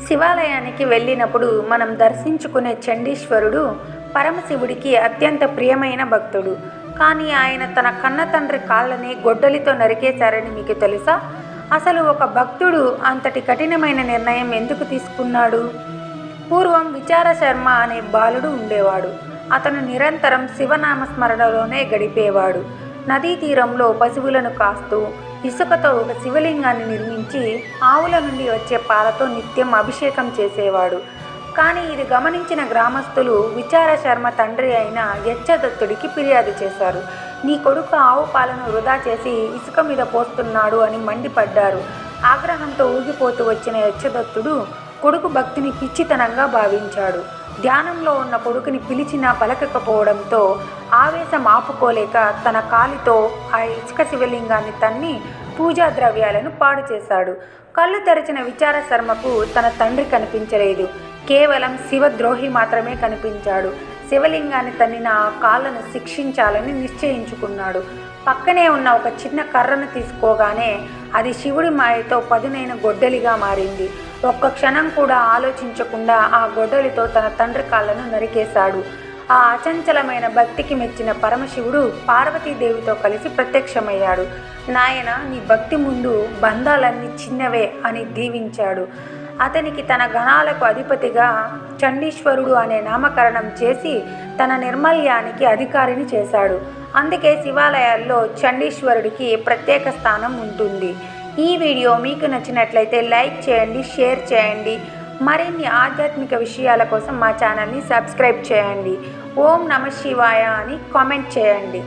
శివాలయానికి వెళ్ళినప్పుడు మనం దర్శించుకునే చండీశ్వరుడు పరమశివుడికి అత్యంత ప్రియమైన భక్తుడు. కానీ ఆయన తన కన్న తండ్రి కాళ్ళని గొడ్డలితో నరికేశారని మీకు తెలుసా? అసలు ఒక భక్తుడు అంతటి కఠినమైన నిర్ణయం ఎందుకు తీసుకున్నాడు? పూర్వం విచార శర్మ అనే బాలుడు ఉండేవాడు. అతను నిరంతరం శివనామస్మరణలోనే గడిపేవాడు. నదీ తీరంలో పశువులను కాస్తూ ఇసుకతో ఒక శివలింగాన్ని నిర్మించి ఆవుల నుండి వచ్చే పాలతో నిత్యం అభిషేకం చేసేవాడు. కానీ ఇది గమనించిన గ్రామస్తులు విచార శర్మ తండ్రి అయిన యచ్చదత్తుడికి ఫిర్యాదు చేశారు. నీ కొడుకు ఆవు పాలను వృధా చేసి ఇసుక మీద పోస్తున్నాడు అని మండిపడ్డారు. ఆగ్రహంతో ఊగిపోతూ వచ్చిన యచ్చదత్తుడు కొడుకు భక్తిని పిచ్చితనంగా భావించాడు. ధ్యానంలో ఉన్న కొడుకుని పిలిచినా పలకకపోవడంతో ఆవేశం ఆపుకోలేక తన కాలితో ఆ ఇసుక శివలింగాన్ని తన్ని పూజా ద్రవ్యాలను పాడు చేశాడు. కళ్ళు తెరిచిన విచార శర్మకు తన తండ్రి కనిపించలేదు. కేవలం శివద్రోహి మాత్రమే కనిపించాడు. శివలింగాన్ని తన్నిన ఆ కాళ్ళను శిక్షించాలని నిశ్చయించుకున్నాడు. పక్కనే ఉన్న ఒక చిన్న కర్రను తీసుకోగానే అది శివుడి మాయతో పదునైన గొడ్డలిగా మారింది. ఒక్క క్షణం కూడా ఆలోచించకుండా ఆ గొడ్డలితో తన తండ్రి కాళ్ళను నరికేశాడు. ఆ అచంచలమైన భక్తికి మెచ్చిన పరమశివుడు పార్వతీదేవితో కలిసి ప్రత్యక్షమయ్యాడు. నాయన, నీ భక్తి ముందు బంధాలన్నీ చిన్నవే అని దీవించాడు. అతనికి తన గణాలకు అధిపతిగా చండీశ్వరుడు అనే నామకరణం చేసి తన నిర్మల్యానికి అధికారిని చేశాడు. అందుకే శివాలయాల్లో చండీశ్వరుడికి ప్రత్యేక స్థానం ఉంటుంది. ఈ వీడియో మీకు నచ్చినట్లయితే లైక్ చేయండి, షేర్ చేయండి. మరిన్ని ఆధ్యాత్మిక విషయాల కోసం మా ఛానల్ని సబ్స్క్రైబ్ చేయండి. ఓం నమః శివాయ అని కామెంట్ చేయండి.